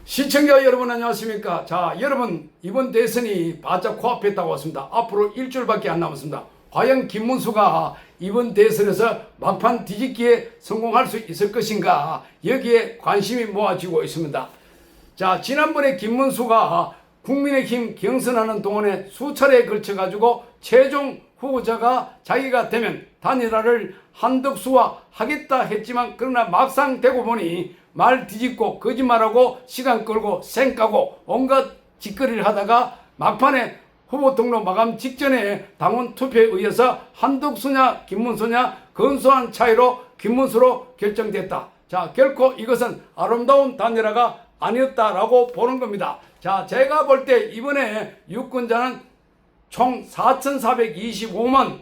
시청자 여러분 안녕하십니까. 자, 여러분 이번 대선이 바짝 코앞에 다가왔습니다. 앞으로 일주일밖에 안 남았습니다. 과연 김문수가 이번 대선에서 막판 뒤집기에 성공할 수 있을 것인가, 여기에 관심이 모아지고 있습니다. 자, 지난번에 김문수가 국민의힘 경선하는 동안에 수차례에 걸쳐 가지고 최종 후보자가 자기가 되면 단일화를 한덕수와 하겠다 했지만, 그러나 막상 되고 보니 말 뒤집고 거짓말하고 시간 끌고 쌩까고 온갖 짓거리를 하다가 막판에 후보 등록 마감 직전에 당원 투표에 의해서 한덕수냐 김문수냐 근소한 차이로 김문수로 결정됐다. 자, 결코 이것은 아름다운 단일화가 아니었다라고 보는 겁니다. 자, 제가 볼 때 이번에 유권자는 총 4,425만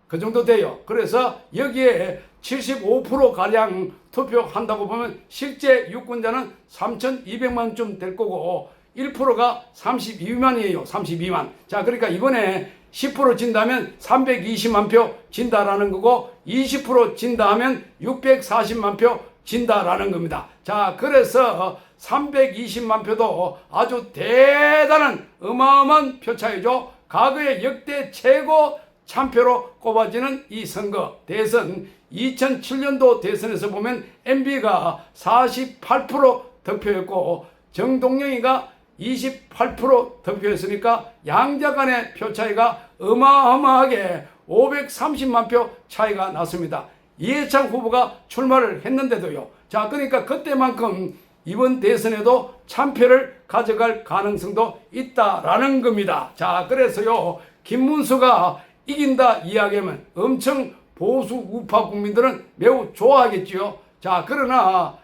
그 정도 돼요. 그래서 여기에 75%가량 투표한다고 보면 실제 유권자는 3,200만쯤 될 거고 1%가 32만이에요. 32만. 자, 그러니까 이번에 10% 진다면 320만 표 진다라는 거고 20% 진다 하면 640만 표 진다라는 겁니다. 자, 그래서 320만 표도 아주 대단한 어마어마한 표 차이죠. 과거의 역대 최고 참표로 꼽아지는 이 선거 대선, 2007년도 대선에서 보면 MB가 48% 득표했고 정동영이가 28% 득표했으니까 양자 간의 표 차이가 어마어마하게 530만 표 차이가 났습니다. 이해창 후보가 출마를 했는데도요. 자, 그러니까 그때만큼 이번 대선에도 참표를 가져갈 가능성도 있다라는 겁니다. 자, 그래서요, 김문수가 이긴다 이야기하면 엄청 보수 우파 국민들은 매우 좋아하겠지요. 자, 그러나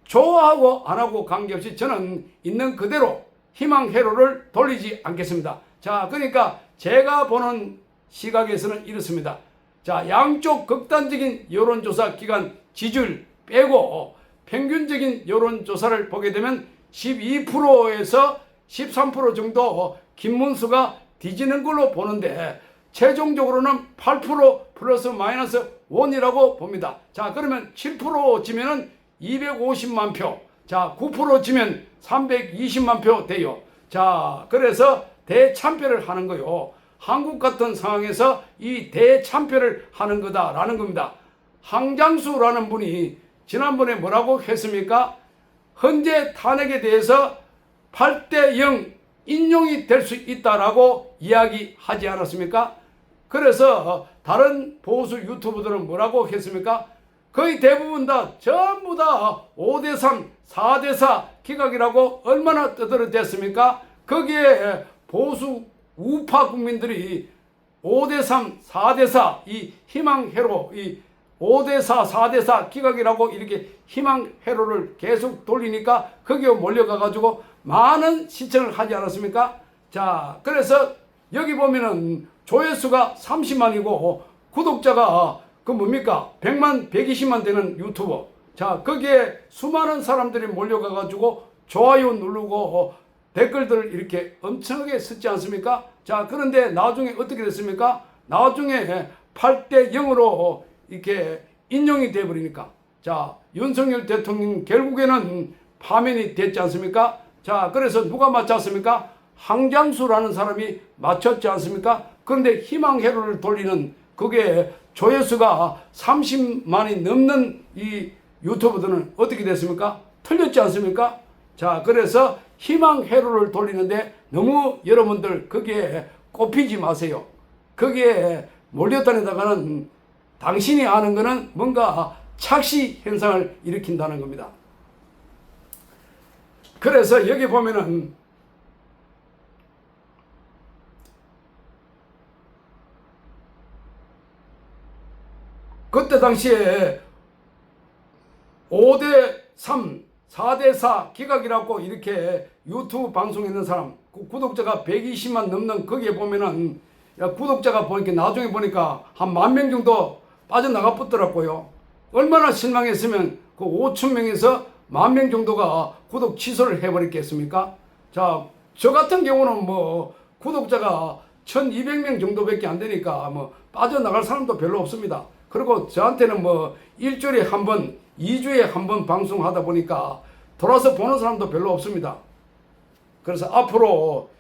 좋아하고 안 하고 관계없이 저는 있는 그대로 희망 회로를 돌리지 않겠습니다. 자, 그러니까 제가 보는 시각에서는 이렇습니다. 자, 양쪽 극단적인 여론조사 기관 지지율 빼고 평균적인 여론조사를 보게 되면 12%에서 13% 정도 김문수가 뒤지는 걸로 보는데, 최종적으로는 8% 플러스 마이너스 1이라고 봅니다. 자, 그러면 7% 지면은 250만 표. 자, 9% 지면 320만 표 돼요. 자, 그래서 대참표를 하는 거요. 한국 같은 상황에서 이 대참표를 하는 거다라는 겁니다. 항장수라는 분이 지난번에 뭐라고 했습니까? 헌재 탄핵에 대해서 8대 0 인용이 될 수 있다라고 이야기하지 않았습니까? 그래서 다른 보수 유튜버들은 뭐라고 했습니까? 거의 대부분 다 전부 다 5대3, 4대4 기각이라고 얼마나 떠들어댔습니까? 거기에 보수 우파 국민들이 5대3, 4대4 이 희망회로, 이 5대4, 4대4 기각이라고 이렇게 희망회로를 계속 돌리니까 거기에 몰려가가지고 많은 시청을 하지 않았습니까? 자, 그래서 여기 보면은 조회수가 30만이고 구독자가 그 뭡니까? 100만, 120만 되는 유튜버. 자, 거기에 수많은 사람들이 몰려가가지고 좋아요 누르고 댓글들을 이렇게 엄청나게 쓰지 않습니까? 자, 그런데 나중에 어떻게 됐습니까? 나중에 8대 0으로 이렇게 인용이 돼버리니까. 자, 윤석열 대통령 결국에는 파면이 됐지 않습니까? 자, 그래서 누가 맞췄습니까? 항장수라는 사람이 맞췄지 않습니까? 그런데 희망회로를 돌리는 그게 조회수가 30만이 넘는 이 유튜버들은 어떻게 됐습니까? 틀렸지 않습니까? 자, 그래서 희망회로를 돌리는데 너무 여러분들 거기에 꼽히지 마세요. 거기에 몰려다니다가는 당신이 아는 거는 뭔가 착시 현상을 일으킨다는 겁니다. 그래서 여기 보면은 그때 당시에 5대3, 4대4 기각이라고 이렇게 유튜브 방송에 있는 사람, 구독자가 120만 넘는 거기에 보면은, 야, 구독자가 보니까 나중에 보니까 한 10,000명 정도 빠져나가 붙더라고요. 얼마나 실망했으면 그 5,000명에서 10,000명 정도가 구독 취소를 해버렸겠습니까? 자, 저 같은 경우는 뭐 구독자가 1,200명 정도밖에 안 되니까 뭐 빠져나갈 사람도 별로 없습니다. 그리고 저한테는 뭐 일주일에 한 번, 2주에 한 번 방송하다 보니까 돌아서 보는 사람도 별로 없습니다. 그래서 앞으로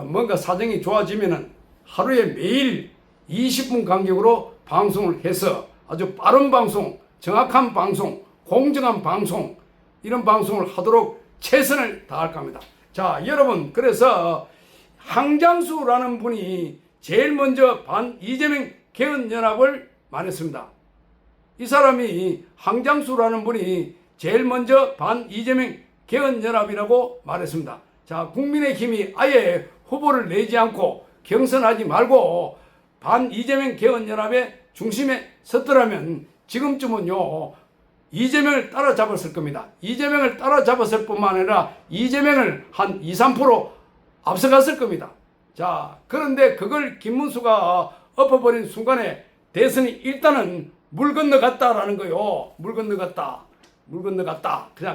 뭔가 사정이 좋아지면은 하루에 매일 20분 간격으로 방송을 해서 아주 빠른 방송, 정확한 방송, 공정한 방송, 이런 방송을 하도록 최선을 다할 겁니다. 자, 여러분, 그래서 항장수라는 분이 제일 먼저 이재명 개헌연합을 말했습니다. 이 사람이 항장수라는 분이 제일 먼저 이재명 개헌연합이라고 말했습니다. 자, 국민의힘이 아예 후보를 내지 않고 경선하지 말고 이재명 개헌연합의 중심에 섰더라면 지금쯤은요, 이재명을 따라잡았을 겁니다. 이재명을 따라잡았을 뿐만 아니라 이재명을 한 2, 3% 앞서갔을 겁니다. 자, 그런데 그걸 김문수가 엎어버린 순간에 대선이 일단은 물 건너갔다라는 거요. 물 건너갔다.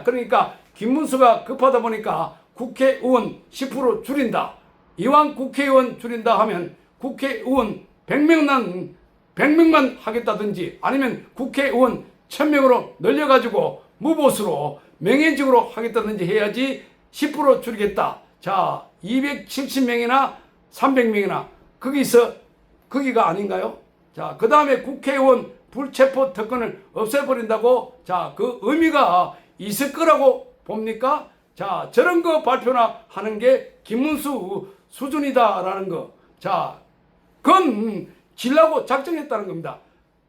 그러니까 김문수가 급하다 보니까 국회의원 10% 줄인다. 이왕 국회의원 줄인다 하면 국회의원 100명만 하겠다든지 아니면 국회의원 1000명으로 늘려가지고 무보수로 명예직으로 하겠다든지 해야지 10% 줄이겠다. 자, 270명이나 300명이나 거기가 아닌가요? 자, 그 다음에 국회의원 불체포 특권을 없애버린다고, 자, 그 의미가 있을 거라고 봅니까? 자, 저런 거 발표나 하는 게 김문수 수준이다라는 거. 자, 그건 지려고 작정했다는 겁니다.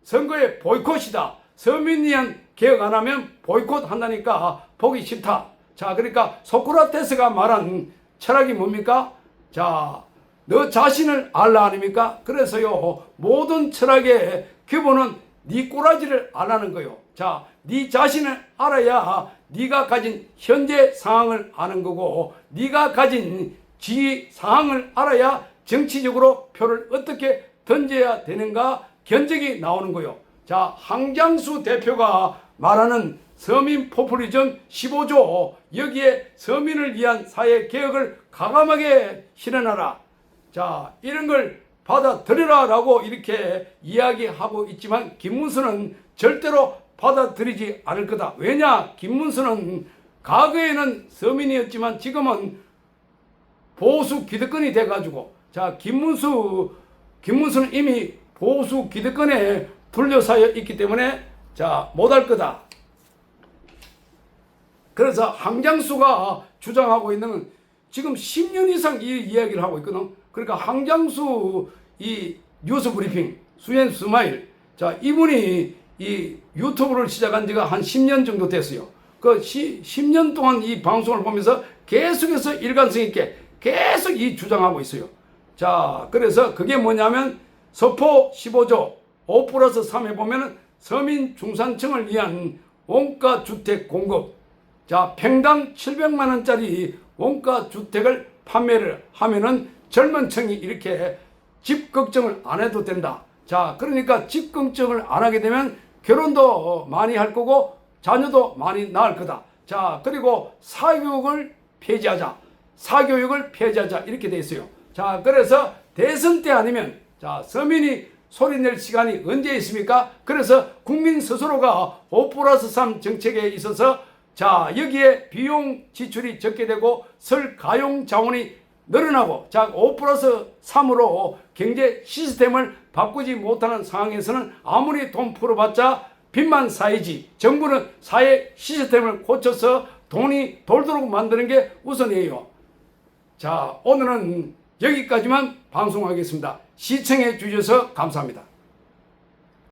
선거에 보이콧이다. 서민위원 개혁 안 하면 보이콧 한다니까 보기 싫다. 자, 그러니까 소크라테스가 말한 철학이 뭡니까? 자, 너 자신을 알라 아닙니까? 그래서요, 모든 철학의 기본은 네 꼬라지를 알라는 거요. 자, 네 자신을 알아야 네가 가진 현재 상황을 아는 거고, 네가 가진 지위 상황을 알아야 정치적으로 표를 어떻게 던져야 되는가 견적이 나오는 거요. 자, 항장수 대표가 말하는 서민 포퓰리즘 15조, 여기에 서민을 위한 사회 개혁을 과감하게 실현하라. 자, 이런 걸 받아들여라 라고 이렇게 이야기하고 있지만 김문수는 절대로 받아들이지 않을 거다. 왜냐? 김문수는 과거에는 서민이었지만 지금은 보수 기득권이 돼가지고, 자, 김문수는 이미 보수 기득권에 둘러싸여 있기 때문에, 자, 못할 거다. 그래서 항장수가 주장하고 있는 건 지금 10년 이상 이 이야기를 하고 있거든. 그러니까 항장수 이 뉴스 브리핑, 수엔 스마일, 자, 이분이 이 유튜브를 시작한 지가 한 10년 정도 됐어요. 그 10년 동안 이 방송을 보면서 계속해서 일관성 있게 계속 이 주장하고 있어요. 자, 그래서 그게 뭐냐면 서포 15조 5+3에 보면은 서민 중산층을 위한 원가 주택 공급, 자, 평당 700만 원짜리 원가 주택을 판매를 하면은 젊은 층이 이렇게 집 걱정을 안 해도 된다. 자, 그러니까 집 걱정을 안 하게 되면 결혼도 많이 할 거고 자녀도 많이 낳을 거다. 자, 그리고 사교육을 폐지하자. 이렇게 돼 있어요. 자, 그래서 대선 때 아니면, 자, 서민이 소리낼 시간이 언제 있습니까? 그래서 국민 스스로가 5+3 정책에 있어서, 자, 여기에 비용 지출이 적게 되고 설 가용 자원이 늘어나고, 자, 5+3으로 경제 시스템을 바꾸지 못하는 상황에서는 아무리 돈 풀어봤자 빚만 쌓이지, 정부는 사회 시스템을 고쳐서 돈이 돌도록 만드는 게 우선이에요. 자, 오늘은 여기까지만 방송하겠습니다. 시청해 주셔서 감사합니다.